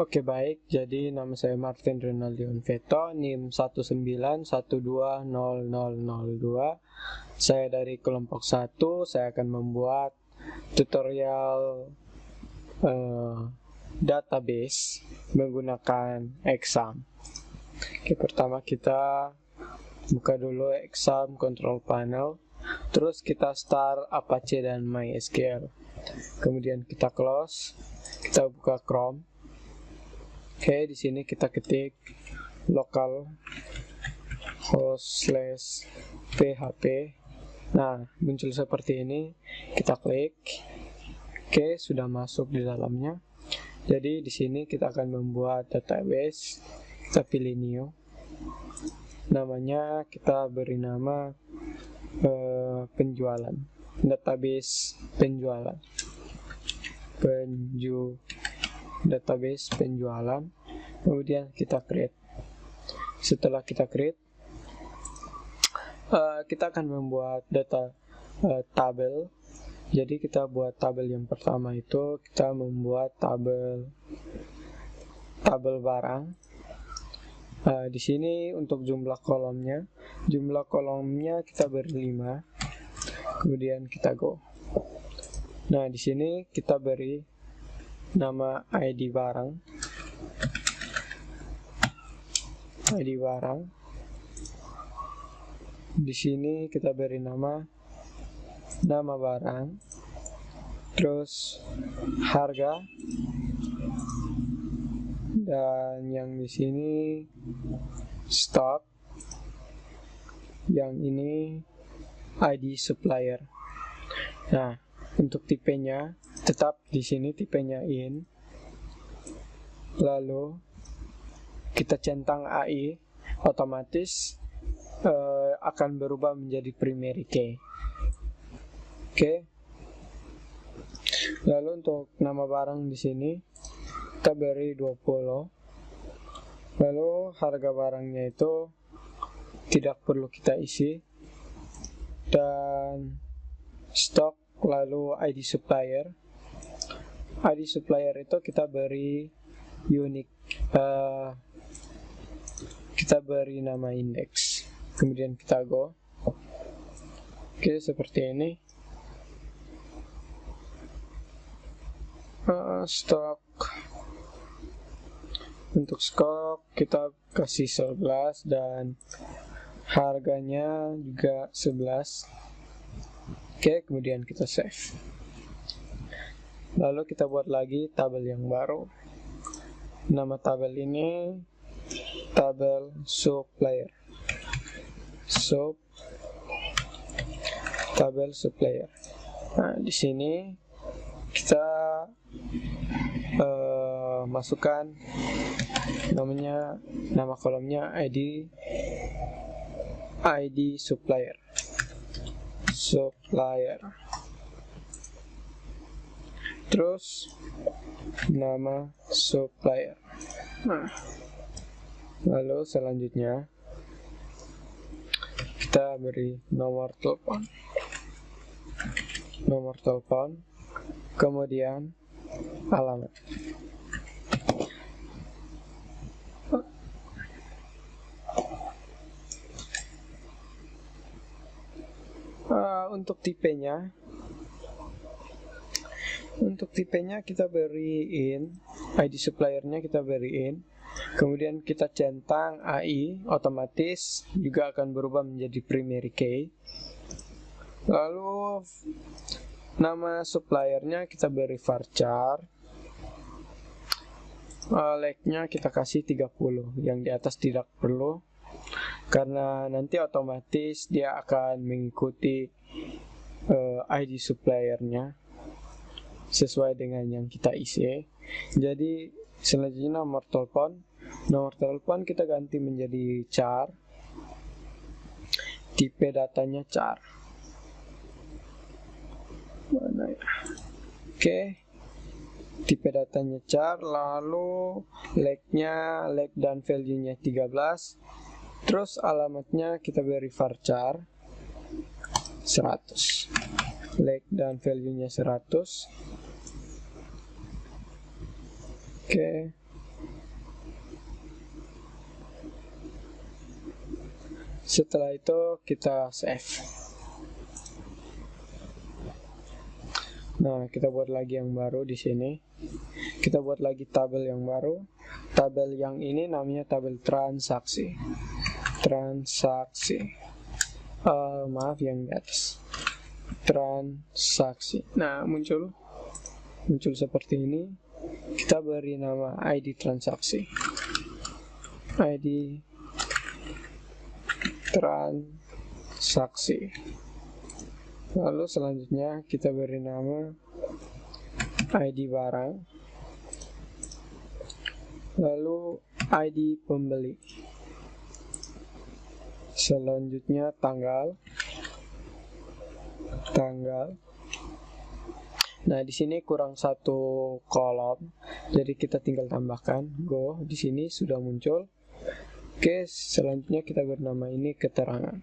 Oke baik, jadi nama saya Martin Rinaldion Veto, NIM 191200002. Saya dari kelompok 1, saya akan membuat tutorial database menggunakan exam. Oke, pertama kita buka dulu exam control panel, terus kita start Apache dan MySQL. Kemudian kita close, kita buka Chrome. Oke, di sini kita ketik localhost/php. Nah, muncul seperti ini. Kita klik. Oke, sudah masuk di dalamnya. Jadi di sini kita akan membuat database. Kita pilih new. Namanya kita beri nama penjualan. Database penjualan. Database penjualan. Kemudian kita create. Setelah kita create, kita akan membuat data tabel. Jadi kita buat tabel yang pertama itu kita membuat tabel barang. Di sini untuk jumlah kolomnya kita beri 5. Kemudian kita go. Nah, di sini kita beri nama ID barang. Di sini kita beri nama barang. Terus harga. Dan yang di sini stock. Yang ini ID supplier. Nah, untuk tipenya tetap di sini tipenya in. Lalu kita centang AI, otomatis akan berubah menjadi primary key. Oke. Lalu untuk nama barang di sini kita beri 20. Lalu harga barangnya itu tidak perlu kita isi. Dan stok, lalu ID supplier. ID supplier itu kita beri unique. Kita beri nama index. Kemudian kita go. Oke, seperti ini. Stok. Untuk stok kita kasih 11 dan harganya juga 11. Oke, kemudian kita save. Lalu kita buat lagi tabel yang baru. Nama tabel ini tabel supplier. Tabel supplier. Nah, di sini kita masukkan nama kolomnya ID supplier. Terus nama supplier. Nah, lalu selanjutnya kita beri nomor telepon, kemudian alamat. Untuk tipenya kita beriin ID suppliernya, kita beriin. Kemudian kita centang AI, otomatis juga akan berubah menjadi primary key. Lalu nama suppliernya kita beri varchar. Like-nya kita kasih 30, yang di atas tidak perlu, karena nanti otomatis dia akan mengikuti ID suppliernya sesuai dengan yang kita isi. Jadi selanjutnya nomor telepon kita ganti menjadi char. Tipe datanya char. Mana ya? Oke. Tipe datanya char, lalu like dan value-nya 13. Terus alamatnya kita beri varchar 100. Like dan value-nya 100. Oke. Setelah itu kita save. Nah, kita buat lagi yang baru di sini. Kita buat lagi tabel yang baru. Tabel yang ini namanya tabel transaksi. Maaf yang di atas. Transaksi. Nah, muncul seperti ini. Kita beri nama ID transaksi. ID transaksi. Lalu selanjutnya kita beri nama ID barang, lalu ID pembeli, selanjutnya tanggal. Nah, di sini kurang satu kolom, jadi kita tinggal tambahkan go. Di sini sudah muncul. Oke, selanjutnya kita beri nama ini keterangan.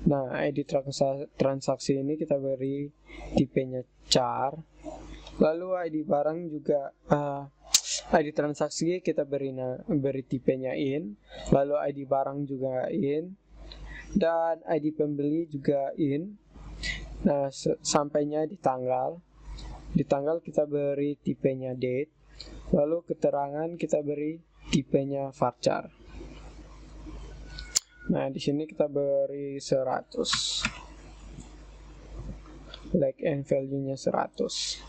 Nah, ID transaksi ini kita beri tipenya char. Lalu ID barang juga ID transaksi kita beri tipenya in. Lalu ID barang juga in. Dan ID pembeli juga in. Nah, sampainya di tanggal. Di tanggal kita beri tipenya date. Lalu keterangan kita beri tipenya varchar. Nah, di sini kita beri 100. Like and value-nya 100.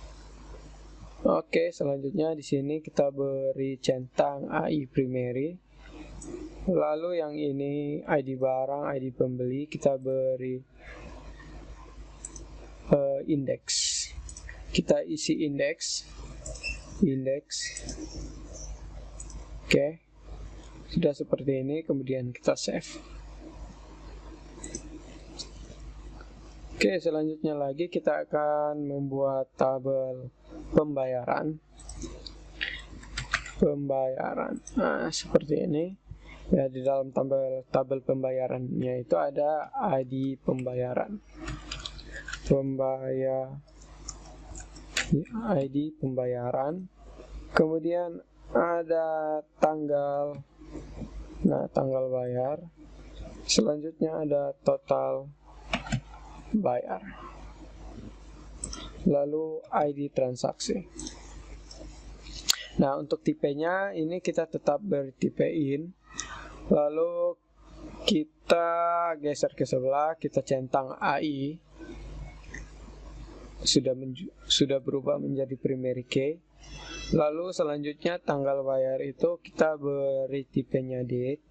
Oke, selanjutnya di sini kita beri centang AI primary. Lalu yang ini ID barang, ID pembeli, kita beri indeks. Kita isi indeks. Oke. Sudah seperti ini, kemudian kita save. Oke, selanjutnya lagi kita akan membuat tabel pembayaran. Nah, seperti ini. Ya, di dalam tabel pembayarannya itu ada ID pembayaran. ID pembayaran. Kemudian ada tanggal. Nah, tanggal bayar. Selanjutnya ada total bayar. Lalu ID transaksi. Nah, untuk tipenya ini kita tetap beri tipe in. Lalu kita geser ke sebelah, kita centang AI. Sudah berubah menjadi primary key. Lalu selanjutnya tanggal bayar itu kita beri tipenya date.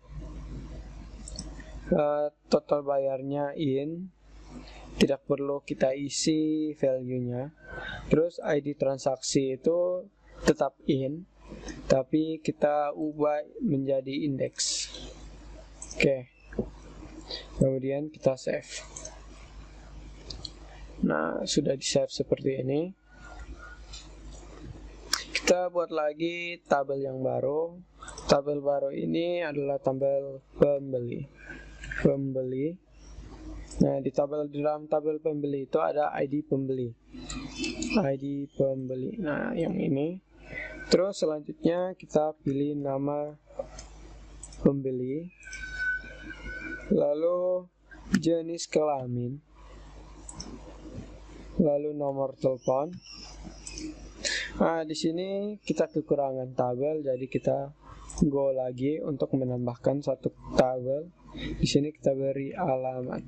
Total bayarnya in. Tidak perlu kita isi value-nya. Terus ID transaksi itu tetap in, tapi kita ubah menjadi indeks. Oke. Kemudian kita save. Nah, sudah di save seperti ini. Kita buat lagi tabel yang baru. Tabel baru ini adalah tabel pembeli. Nah, dalam tabel pembeli itu ada ID pembeli. Nah, yang ini. Terus selanjutnya kita pilih nama pembeli. Lalu jenis kelamin. Lalu nomor telepon. Nah, di sini kita kekurangan tabel, jadi kita go lagi untuk menambahkan satu tabel. Di sini kita beri alamat.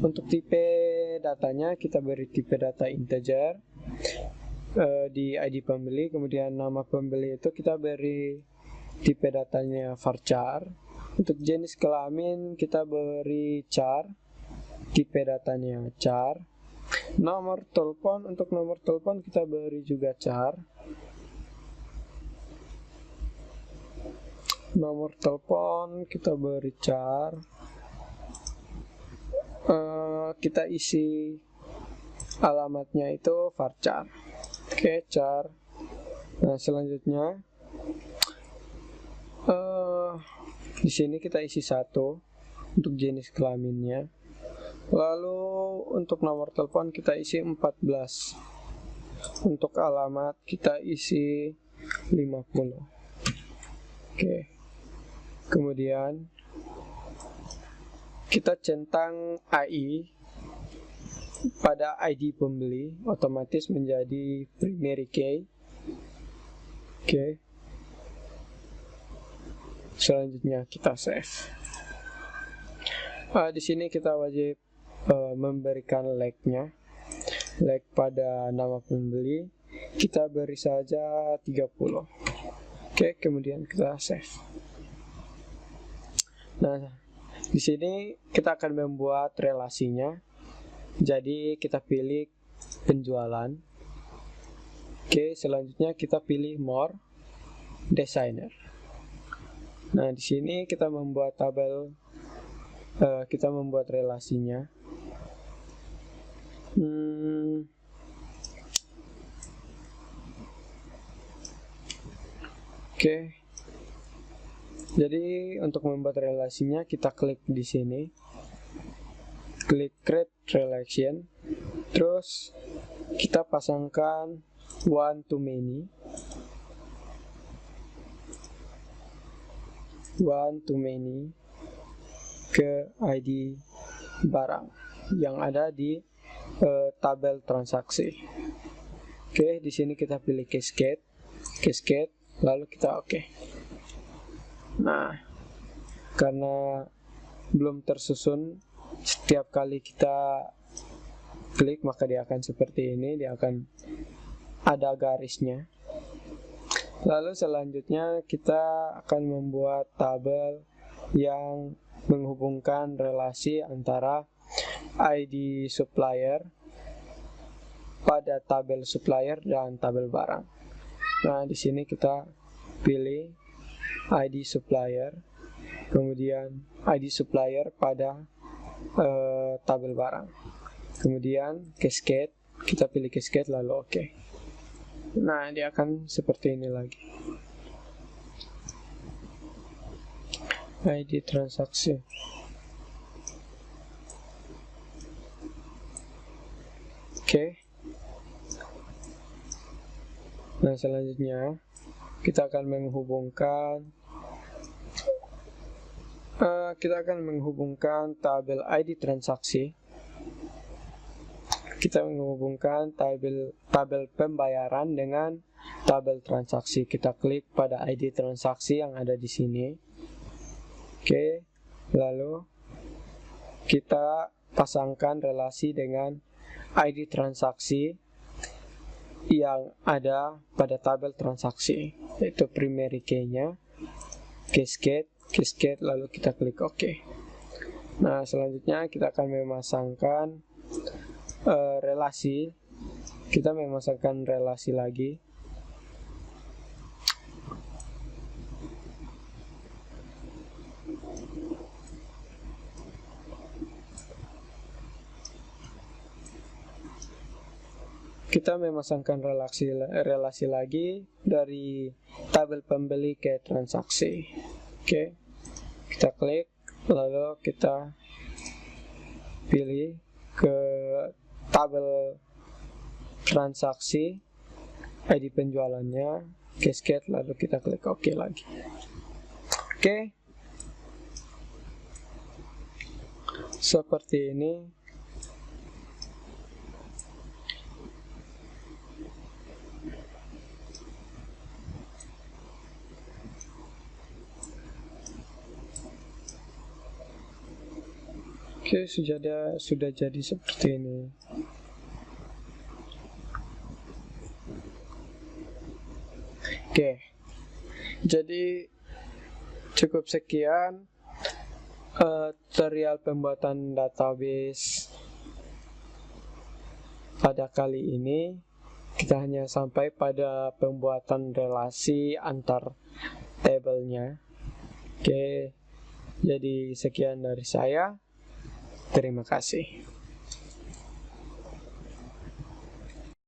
Untuk tipe datanya kita beri tipe data integer di ID pembeli. Kemudian nama pembeli itu kita beri tipe datanya varchar. Untuk jenis kelamin kita beri char, tipe datanya char. Nomor telepon, untuk nomor telepon kita beri juga char. Nomor telepon kita beri char. Kita isi alamatnya itu varchar. Oke, char. Nah, selanjutnya di sini kita isi 1 untuk jenis kelaminnya. Lalu untuk nomor telepon kita isi 14. Untuk alamat kita isi 50. Oke. Kemudian kita centang AI pada ID pembeli, otomatis menjadi primary key. Oke. Selanjutnya kita save. Di sini kita wajib memberikan lag-nya. Lag pada nama pembeli kita beri saja 30. Oke, kemudian kita save. Nah, di sini kita akan membuat relasinya. Jadi kita pilih penjualan. Oke, selanjutnya kita pilih more designer. Nah, di sini kita membuat tabel, kita membuat relasinya. Oke. Jadi untuk membuat relasinya kita klik di sini. Klik create relation. Terus kita pasangkan one to many. One to many ke ID barang yang ada di tabel transaksi. Oke, di sini kita pilih cascade, lalu kita oke. Nah, karena belum tersusun setiap kali kita klik, maka dia akan seperti ini, dia akan ada garisnya. Lalu selanjutnya kita akan membuat tabel yang menghubungkan relasi antara ID supplier pada tabel supplier dan tabel barang. Nah, di sini kita pilih ID supplier, kemudian ID supplier pada tabel barang, kemudian cascade, kita pilih cascade lalu oke. Nah, dia akan seperti ini lagi. ID transaksi. Oke. Nah, selanjutnya kita akan menghubungkan tabel ID transaksi. Kita menghubungkan tabel pembayaran dengan tabel transaksi. Kita klik pada ID transaksi yang ada di sini. Oke, lalu kita pasangkan relasi dengan ID transaksi yang ada pada tabel transaksi, yaitu primary key-nya, cascade, lalu kita klik OK. Nah, selanjutnya kita akan memasangkan relasi. Kita memasangkan relasi lagi. Kita memasangkan relasi lagi dari tabel pembeli ke transaksi. Oke, kita klik, lalu kita pilih ke tabel transaksi, ID penjualannya, cascade, lalu kita klik OK lagi. Oke, seperti ini. Oke, sudah jadi seperti ini. Oke, jadi cukup sekian tutorial pembuatan database pada kali ini. Kita hanya sampai pada pembuatan relasi antar tabelnya. Oke, jadi sekian dari saya. Terima kasih.